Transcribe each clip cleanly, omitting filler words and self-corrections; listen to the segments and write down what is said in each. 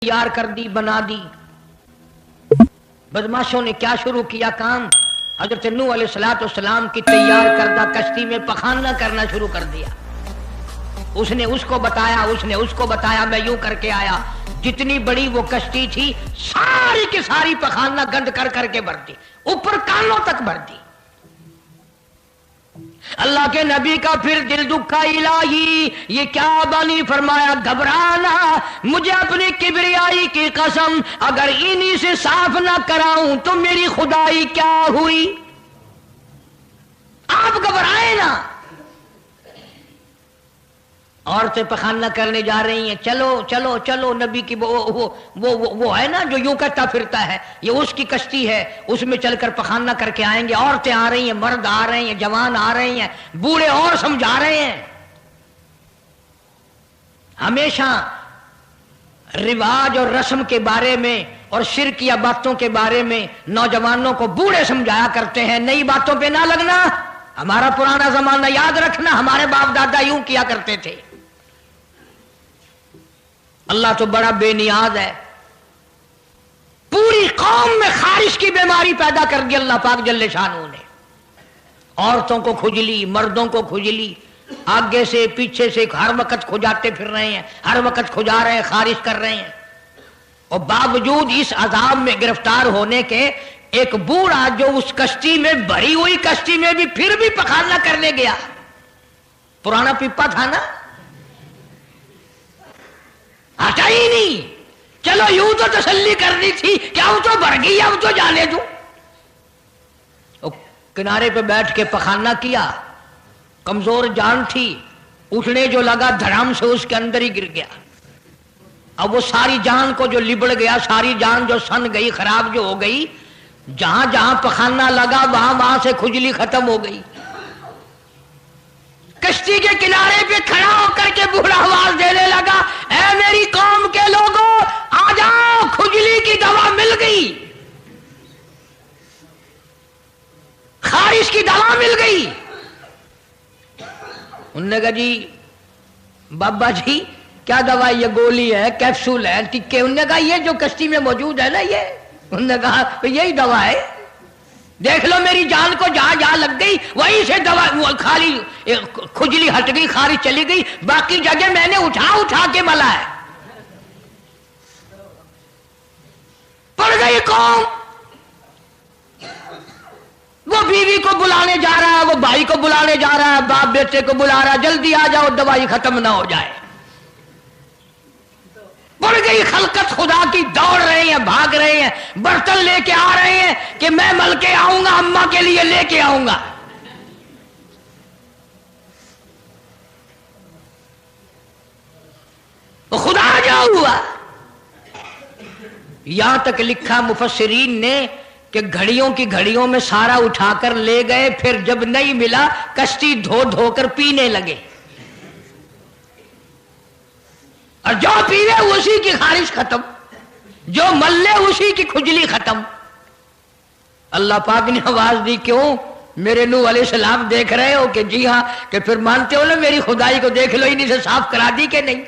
तैयार कर दी, बना दी। बदमाशों ने क्या शुरू किया काम, हजरत नूह अलैहिस्सलाम की तैयार करदा कश्ती में पखाना करना शुरू कर दिया। उसने उसको बताया, उसने उसको बताया, मैं यूं करके आया। जितनी बड़ी वो कश्ती थी सारी की सारी पखाना गंद कर करके भर दी, ऊपर कानों तक भर दी। अल्लाह के नबी का फिर दिल दुखा, इलाही ये क्या बनी? फरमाया घबराना, मुझे अपनी किबरियाई की कसम, अगर इन्हीं से साफ ना कराऊं तो मेरी खुदाई क्या हुई? आप घबराए ना। औरतें पखाना करने जा रही हैं, चलो चलो चलो। नबी की वो है ना जो यूं करता फिरता है, ये उसकी कश्ती है, उसमें चलकर पखाना करके आएंगे। औरतें आ रही हैं, मर्द आ रहे हैं, जवान आ रहे हैं, बूढ़े और समझा रहे हैं। हमेशा रिवाज और रस्म के बारे में और शिरकिया बातों के बारे में नौजवानों को बूढ़े समझाया करते हैं, नई बातों पे ना लगना, हमारा पुराना जमाना याद रखना, हमारे बाप दादा यूं किया करते थे। अल्लाह तो बड़ा बेनियाज है। पूरी कौम में खारिश की बीमारी पैदा कर दी अल्लाह पाक जल्ले शानू ने। औरतों को खुजली, मर्दों को खुजली, आगे से पीछे से हर वक्त खुजाते फिर रहे हैं, हर वक्त खुजा रहे हैं, खारिश कर रहे हैं। और बावजूद इस अजाब में गिरफ्तार होने के एक बूढ़ा जो उस कश्ती में, भरी हुई कश्ती में भी फिर भी पखाना करने गया, पुराना पिप्पा था ना, हटा ही नहीं। चलो यूं तो तसल्ली करनी थी कि अब तो भर गई, अब तो जाने दो। किनारे पे बैठ के पखाना किया, कमजोर जान थी, उठने जो लगा धड़ाम से उसके अंदर ही गिर गया। अब वो सारी जान को जो लिबड़ गया, सारी जान जो सन गई, खराब जो हो गई, जहां जहां पखाना लगा वहां वहां से खुजली खत्म हो गई। कश्ती के किनारे पे खड़ा होकर के बूढ़ा आवाज देने लगा, ऐ मेरी कौम के लोगों आ जाओ, खुजली की दवा मिल गई, खारिश की दवा मिल गई। उन्होंने कहा जी बाबा जी क्या दवा, ये गोली है, कैप्सूल है, टिक्के? उन्होंने कहा ये जो कश्ती में मौजूद है ना ये। उन्होंने कहा तो यही दवा है, देख लो मेरी जान को जहां जहां लग गई वहीं से दवा, खाली खुजली हट गई, खारिश चली गई, बाकी जगह मैंने उठा उठा के मला है। पड़ गई कौम। वो बीवी को बुलाने जा रहा है, वो भाई को बुलाने जा रहा है, बाप बेटे को बुला रहा है, जल्दी आ जाओ दवाई खत्म ना हो जाए। पड़ गई खलकत खुदा की, दौड़ रहे हैं, भाग रहे हैं, बर्तन लेके आ रहे हैं कि मैं मल के आऊंगा, अम्मा के लिए लेके आऊंगा। तो खुदा जा हुआ। यहां तक लिखा मुफस्सिरीन ने कि घड़ियों की घड़ियों में सारा उठाकर ले गए, फिर जब नहीं मिला कश्ती धो धोकर पीने लगे, और जो पीवे उसी की खारिश खत्म, जो मल्ले उसी की खुजली खत्म। अल्लाह पाक ने आवाज दी, क्यों मेरे नूह अलैहिस्सलाम देख रहे हो? कि जी हां। कि फिर मानते हो ना मेरी खुदाई को? देख लो इन्हीं से साफ करा दी कि नहीं।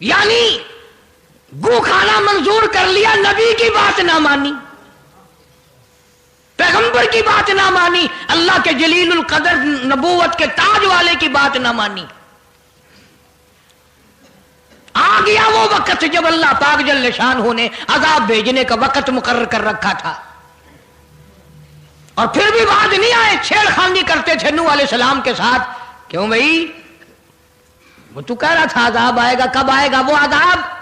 यानी गू खाना मंजूर कर लिया, नबी की बात ना मानी, पैगंबर की बात ना मानी, अल्लाह के जलीलुल कदर नबूवत के ताज वाले की बात ना मानी। आ गया वो वक्त जब अल्लाह पाक जल्ले शानहू ने अजाब भेजने का वक्त मुकर्रर कर रखा था, और फिर भी बात नहीं आए, छेड़खानी करते थे नूह अलैहिस्सलाम के साथ। क्यों भाई? वो तू कह रहा था अजाब आएगा, कब आएगा वो अजाब?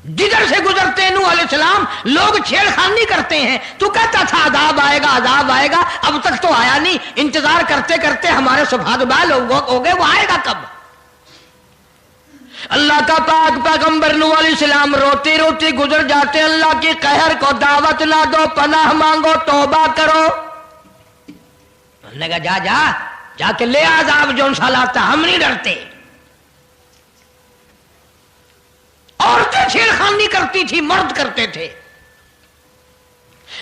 जिधर से गुजरते नूह अलैहिस्सलाम लोग छेड़खानी करते हैं, तू कहता था अजाब आएगा, अजाब आएगा, अब तक तो आया नहीं। इंतजार करते करते हमारे सुभागबाल हो गए, वो आएगा कब? अल्लाह का पाक पैगंबर नूह अलैहिस्सलाम रोते रोते गुजर जाते, अल्लाह के कहर को दावत ना दो, पनाह मांगो, तौबा करो। कहा जा जा जाके ले अजाब जो सा लाता, हम नहीं डरते। औरतें छेड़खानी करती थी, मर्द करते थे।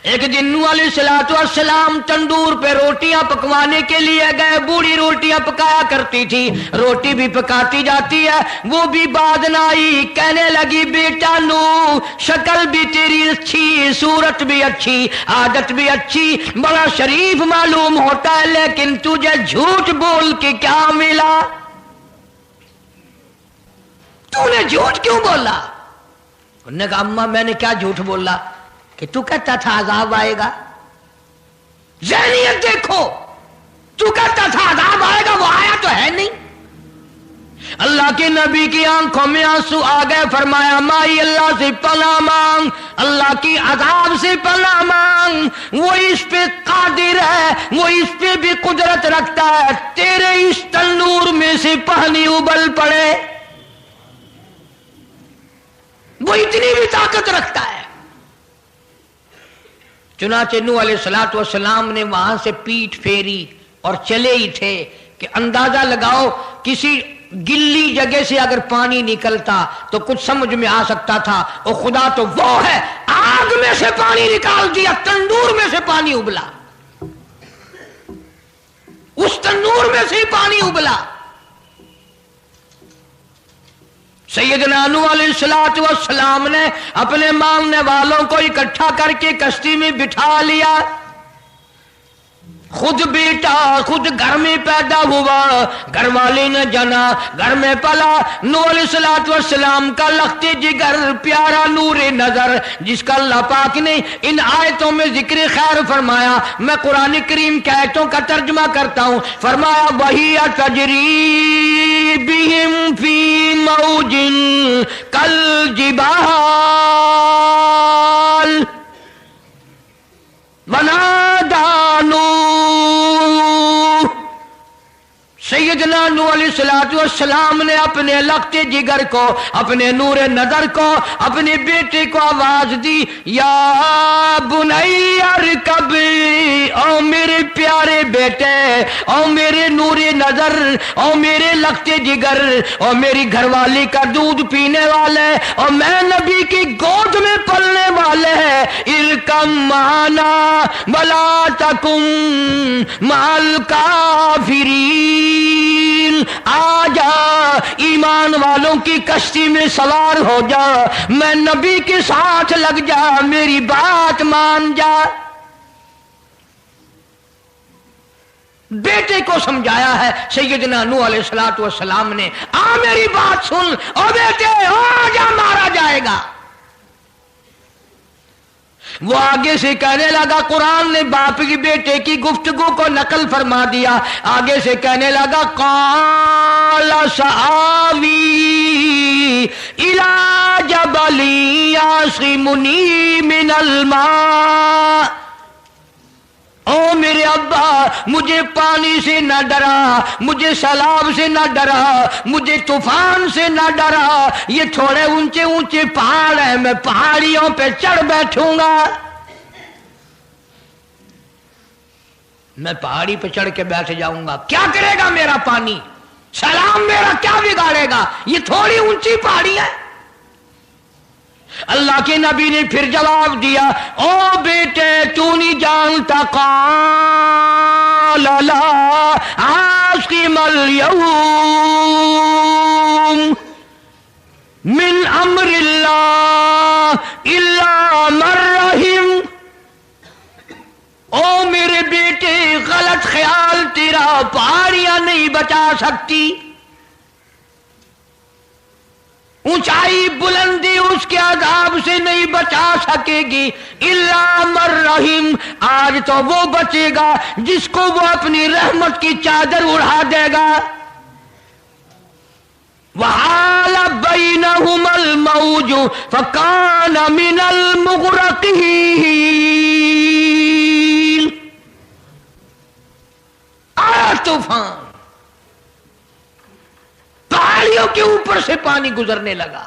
ایک دن نوح علیہ السلام تندور پہ روٹیاں پکوانے کے لیے گئے. بوڑھی روٹیاں پکایا کرتی تھی, روٹی بھی پکاتی جاتی ہے, وہ بھی بعد نہ آئی. کہنے لگی بیٹا نوح, شکل بھی تیری اچھی, صورت بھی اچھی, عادت بھی اچھی, بڑا شریف معلوم ہوتا ہے, لیکن تجھے جھوٹ بول کے کیا ملا؟ تو نے جھوٹ کیوں بولا؟ انہوں نے کہا اماں میں نے کیا جھوٹ بولا کہ تو کہتا تھا عذاب آئے گا. ذہنیت دیکھو, تو کہتا تھا عذاب آئے گا, وہ آیا تو ہے نہیں. اللہ کے نبی کی آنکھوں میں آنسو آ گئے. فرمایا مائی اللہ سے پناہ مانگ, اللہ کی عذاب سے پناہ مانگ. وہ اس پہ قادر ہے, وہ اس پہ بھی قدرت رکھتا ہے. تیرے اس تنور میں سے پانی ابل پڑے, وہ اتنی بھی طاقت رکھتا ہے. چنانچہ نوح علیہ السلام نے وہاں سے پیٹھ پھیری اور چلے ہی تھے کہ اندازہ لگاؤ کسی گلی جگہ سے اگر پانی نکلتا تو کچھ سمجھ میں آ سکتا تھا. اور خدا تو وہ ہے, آگ میں سے پانی نکال دیا, تندور میں سے پانی ابلا, اس تندور میں سے ہی پانی ابلا. سیدنا نوح علیہ السلام نے اپنے ماننے والوں کو اکٹھا کر کے کشتی میں بٹھا لیا. خود بیٹا خود گھر میں پیدا ہوا, گھر والے نے جنا, گھر میں پلا. نوح علیہ السلام کا لخت جگر, پیارا نور نظر, جس کا اللہ پاک نے ان آیتوں میں ذکر خیر فرمایا. میں قرآن کریم کی آیتوں کا ترجمہ کرتا ہوں. فرمایا وہی تجری بہم فی موج کالجبال ونادى نوح. سیدنا نوح علیہ السلام نے اپنے لخت جگر کو, اپنے نور نظر کو, اپنے بیٹے کو آواز دی, یا بنی ارکب, او میرے پیارے بیٹے, او میرے نور نظر, او میرے لخت جگر, او میری گھر والی کا دودھ پینے والے, اور میں نبی کی گود میں پلنے والے ہیں, ارکم معنا ولا تکن مع الکافرین. آ جا, ایمان والوں کی کشتی میں سوار ہو جا, میں نبی کے ساتھ لگ جا, میری بات مان جا. بیٹے کو سمجھایا ہے سیدنا نوح علیہ السلام نے, آ میری بات سن, او بیٹے آ جا, مارا جائے گا. وہ آگے سے کہنے لگا, قرآن نے باپ کی بیٹے کی گفتگو کو نقل فرما دیا. آگے سے کہنے لگا قال سآوی الی جبل یعصمنی من الماء. او میرے ابا, مجھے پانی سے نہ ڈرا, مجھے سیلاب سے نہ ڈرا, مجھے طوفان سے نہ ڈرا. یہ تھوڑے اونچے اونچے پہاڑ ہیں, میں پہاڑیوں پہ چڑھ بیٹھوں گا. میں پہاڑی پہ چڑھ کے بیٹھ جاؤں گا, کیا کرے گا میرا پانی, سیلاب میرا کیا بگاڑے گا, یہ تھوڑی اونچی پہاڑی ہے. اللہ کے نبی نے پھر جواب دیا, او بیٹے تو نہیں جانتا, قال لا عاصم اليوم من امر اللہ الا من رحم. او میرے بیٹے غلط خیال تیرا, پہاڑیاں نہیں بچا سکتی, اونچائی بلندی اس کے عذاب سے نہیں بچا سکے گی. الا من رحم, آج تو وہ بچے گا جس کو وہ اپنی رحمت کی چادر اڑا دے گا. وحال بینہم الموج فکان من المغرقین. آیا طوفان, پہاڑیوں کے اوپر سے پانی گزرنے لگا.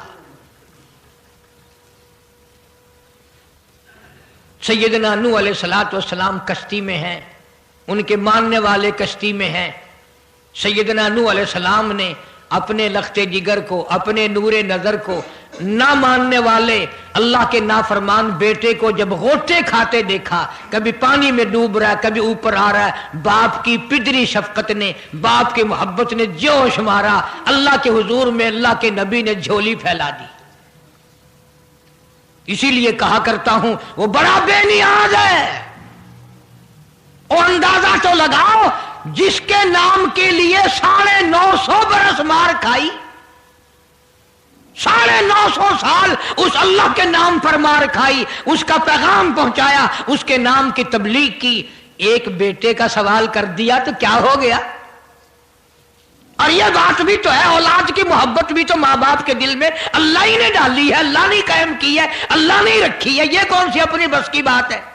سیدنا نوح علیہ السلام کشتی میں ہیں, ان کے ماننے والے کشتی میں ہیں. سیدنا نوح علیہ السلام نے اپنے لخت جگر کو, اپنے نور نظر کو ना मानने वाले अल्लाह के नाफरमान बेटे को जब गोते खाते देखा, कभी पानी में डूब रहा है, कभी ऊपर आ रहा है, बाप की पिदरी शफकत ने, बाप की मोहब्बत ने जोश मारा, अल्लाह के हुजूर में अल्लाह के नबी ने झोली फैला दी। इसीलिए कहा करता हूं वो बड़ा बेनियाज है। और अंदाजा तो लगाओ, जिसके नाम के लिए 950 बरस मार खाई, 950 साल उस अल्लाह के नाम पर मार खाई, उसका पैगाम पहुंचाया, उसके नाम की तबलीग की, एक बेटे का सवाल कर दिया तो क्या हो गया? और यह बात भी तो है, औलाद की मोहब्बत भी तो माँ बाप के दिल में अल्लाह ही ने डाली है, अल्लाह ने कायम की है, अल्लाह ने रखी है। यह कौन सी अपनी बस की बात है?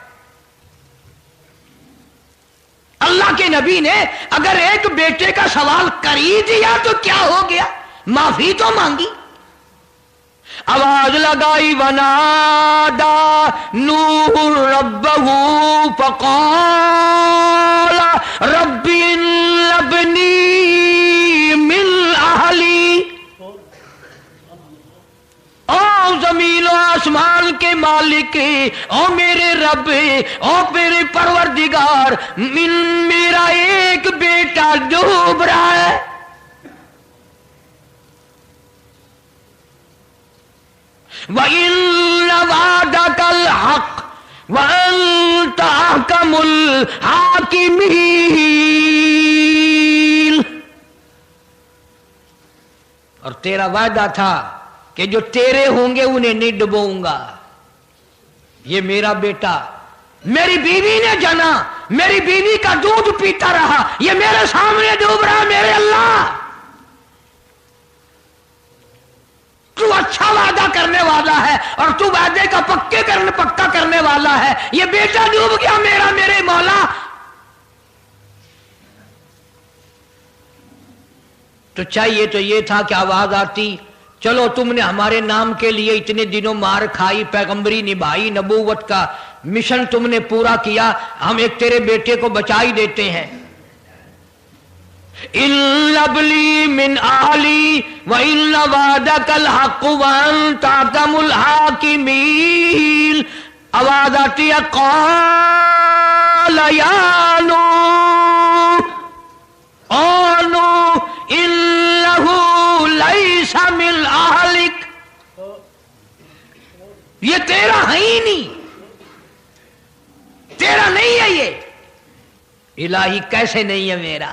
अल्लाह के नबी ने अगर एक बेटे का सवाल कर ही दिया तो क्या हो गया? माफी तो मांगी, आवाज लगाई, वनादा नूह रब्बहू फक़ाला रब्बी लबनी मिन अहली। ओ जमीन और आसमान के मालिक, ओ मेरे रब, ओ मेरे परवरदिगार, मेरा एक बेटा डूब रहा है। वइन्न वादकल हक़ व अंत अहकमुल हाकिमीन। और तेरा वादा था कि जो तेरे होंगे उन्हें नहीं डुबोऊंगा। ये मेरा बेटा, मेरी बीवी ने जना, मेरी बीवी का दूध पीता रहा, ये मेरे सामने डूब रहा। मेरे अल्लाह, तू अच्छा वादा करने वाला है और तू वादे का पक्का करने वाला है। ये बेटा डूब गया मेरा, मेरे मौला। तो चाहिए तो ये था कि आवाज आती, चलो तुमने हमारे नाम के लिए इतने दिनों मार खाई, पैगंबरी निभाई, नबूवत का मिशन तुमने पूरा किया, हम एक तेरे बेटे को बचा ही देते हैं। इल्लबली मिन आहली व इल्ल वादकल हक़ व अंत अहकमुल हाकिमीन। आवाज आती है, क़ाल या नूह ओ नूह इन्नहु लैसा मिन अहलिक। ये तेरा है ही नहीं, तेरा नहीं है ये। इलाही कैसे नहीं है मेरा?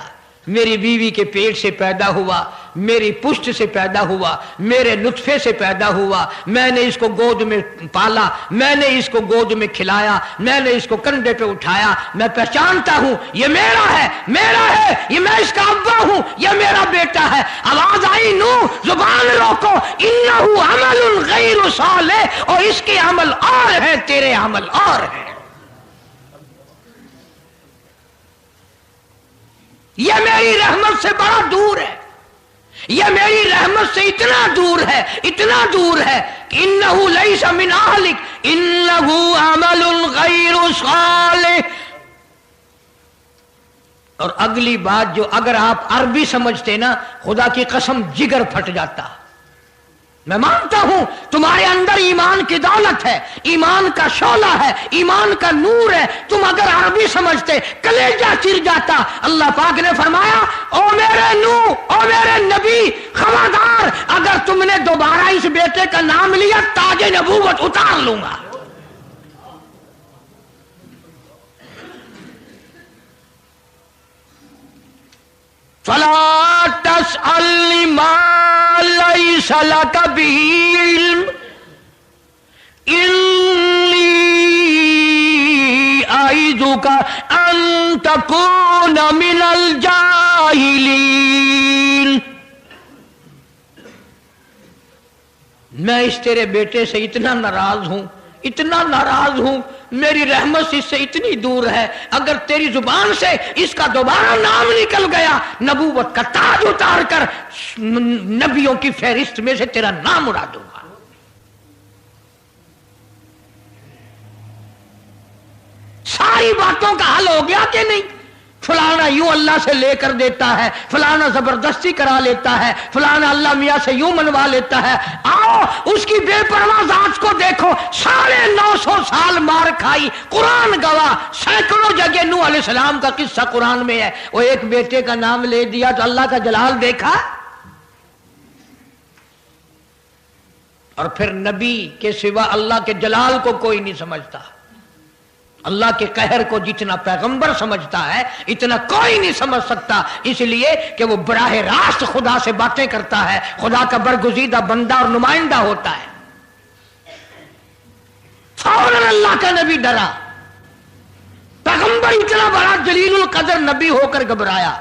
मेरी बीवी के पेट से पैदा हुआ, मेरी पुष्ट से पैदा हुआ, मेरे नुत्फे से पैदा हुआ, मैंने इसको गोद में पाला, मैंने इसको गोद में खिलाया, मैंने इसको कंधे पे उठाया। मैं पहचानता हूं ये मेरा है, मेरा है, ये मैं इसका अब्बा हूं, ये मेरा बेटा है। आवाज आई, नूह जुबान रोको, इन्नहु अमलुन गैरु सालिह, और इसके अमल और है, तेरे अमल और है। यह मेरी रहमत से बड़ा दूर है, यह मेरी रहमत से इतना दूर है, इतना दूर है कि इन्नहु लैसा मिन अहलिक इन्नहु अमलुन गैरु सालिह। और अगली बात जो, अगर आप अरबी समझते ना, खुदा की कसम जिगर फट जाता। मैं मानता हूं तुम्हारे अंदर ईमान की दौलत है, ईमान का शोला है, ईमान का नूर है। तुम अगर अरबी समझते, कलेजा चिर जाता। अल्लाह पाक ने फरमाया, ओ मेरे नूह, ओ मेरे नबी, खबरदार, अगर तुमने दोबारा इस बेटे का नाम लिया, ताजे नबूवत उतार लूंगा। फला तस्अलनी मा लैसा लक बिही इल्म इन्नी अईज़ुका अन तकून मिनल जाहिलीन। मैं इस तेरे बेटे से इतना नाराज हूं, इतना नाराज हूं, मेरी रहमत इससे इतनी दूर है, अगर तेरी जुबान से इसका दोबारा नाम निकल गया, नबूवत का ताज उतार कर नबियों की फहरिस्त में से तेरा नाम उड़ा दूंगा। सारी बातों का हल हो गया कि नहीं? फलाना यूं अल्लाह से लेकर देता है, फलाना जबरदस्ती करा लेता है, फलाना अल्लाह मियाँ से यूं मनवा लेता है। आओ उसकी बेपरवाह जात को देखो, 950 साल मार खाई, कुरान गवाह, सैकड़ों जगह नूह अलैहिस्सलाम का किस्सा कुरान में है। वो एक बेटे का नाम ले दिया तो अल्लाह का जलाल देखा। और फिर नबी के सिवा अल्लाह के जलाल को कोई नहीं समझता। अल्लाह के कहर को जितना पैगंबर समझता है इतना कोई नहीं समझ सकता, इसलिए कि वो बराह रास्त खुदा से बातें करता है, खुदा का बरगुजीदा बंदा और नुमाइंदा होता है। फौरन अल्लाह का नबी डरा। पैगंबर इतना बड़ा जलीलुल कदर नबी होकर घबराया,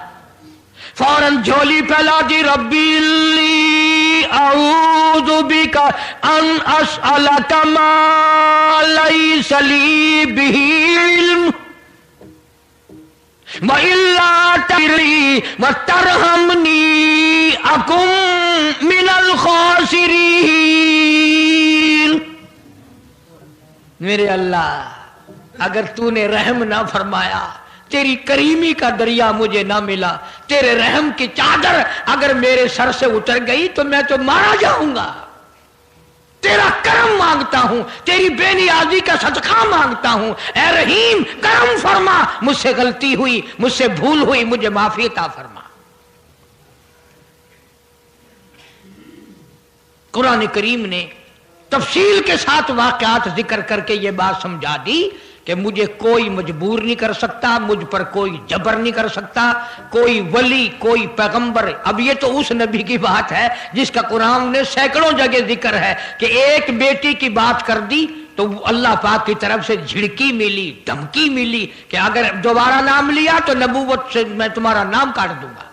फौरन झोली फैला दी, रब्बिल्ली अऊज़ु बिका अन अस्अलका मा लैसा ली बिही इल्म व इल्ला तगफिरली व तरहमनी अकुम मिनल खासिरीन। मेरे अल्लाह, अगर तूने रहम ना फरमाया, तेरी करीमी का दरिया मुझे ना मिला, तेरे रहम की चादर अगर मेरे सर से उतर गई तो मैं तो मारा जाऊंगा। तेरा करम मांगता हूं, तेरी बेनियाजी का सदका मांगता हूं। ऐ रहीम करम फरमा, मुझसे गलती हुई, मुझसे भूल हुई, मुझे माफी अता फरमा। कुरान करीम ने तफसील के साथ वाक़यात जिक्र करके ये बात समझा दी कि मुझे कोई मजबूर नहीं कर सकता, मुझ पर कोई जबर नहीं कर सकता, कोई वली, कोई पैगंबर। अब ये तो उस नबी की बात है जिसका कुरान ने सैकड़ों जगह जिक्र है कि एक बेटी की बात कर दी तो अल्लाह पाक की तरफ से झिड़की मिली, धमकी मिली कि अगर दोबारा नाम लिया तो नबूवत से मैं तुम्हारा नाम काट दूंगा।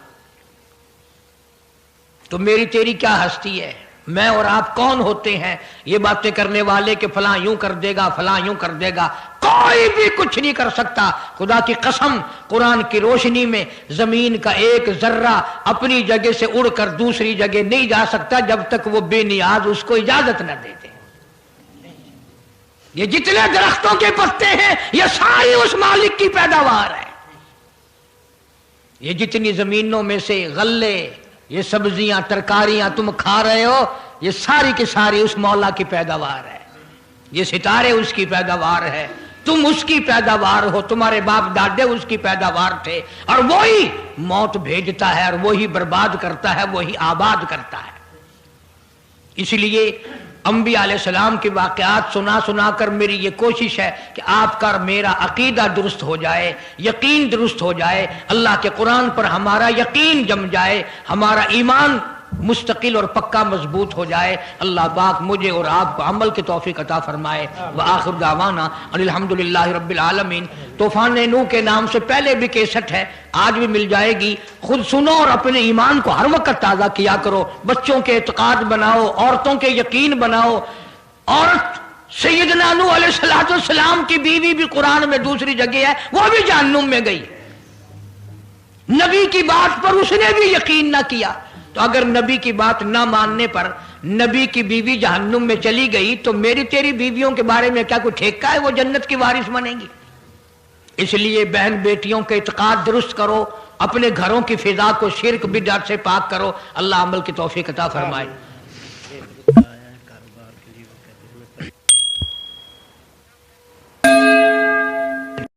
तो मेरी तेरी क्या हस्ती है, मैं और आप कौन होते हैं ये बातें करने वाले कि फलां यूं कर देगा, फलां यूं कर देगा। कोई भी कुछ नहीं कर सकता। खुदा की कसम, कुरान की रोशनी में जमीन का एक जर्रा अपनी जगह से उड़कर दूसरी जगह नहीं जा सकता जब तक वो बेनियाज उसको इजाजत न दे दे। ये जितने दरख्तों के पत्ते हैं ये सारी उस मालिक की पैदावार है। ये जितनी जमीनों में से गल्ले, ये सब्जियां, तरकारियां तुम खा रहे हो, ये सारी की सारी उस मौला की पैदावार है। ये सितारे उसकी पैदावार है, तुम उसकी पैदावार हो, तुम्हारे बाप दादे उसकी पैदावार थे। और वही मौत भेजता है और वही बर्बाद करता है, वही आबाद करता है। इसलिए अंबिया अलैहिस्सलाम के वाक़यात सुना सुना कर मेरी ये कोशिश है कि आपका और मेरा अकीदा दुरुस्त हो जाए, यकीन दुरुस्त हो जाए, अल्लाह के कुरान पर हमारा यकीन जम जाए, हमारा ईमान मुस्तकिल और पक्का मजबूत हो जाए। अल्लाह पाक मुझे और आपको अमल की तौफीक अता फरमाए। व आखिर दावाना अल्हम्दुलिल्लाहि रब्बिल आलमीन। तूफान नूह के नाम से पहले भी केसट है, आज भी मिल जाएगी। खुद सुनो और अपने ईमान को हर वक्त ताज़ा किया करो। बच्चों के एतकाद बनाओ, औरतों के यकीन बनाओ। औरत सैयदना नूह अलैहिस्सलाम की बीवी भी कुरान में दूसरी जगह है, वो भी जहन्नुम में गई। नबी की बात पर उसने भी यकीन न किया, तो अगर नबी की बात ना मानने पर नबी की बीवी जहन्नुम में चली गई तो मेरी तेरी बीवियों के बारे में क्या कोई ठेका है वो जन्नत की वारिस बनेंगी? इसलिए बहन बेटियों के इत्काद दुरुस्त करो, अपने घरों की फिजा को शिर्क बिदअत से पाक करो। अल्लाह अमल की तौफीक अता फरमाए।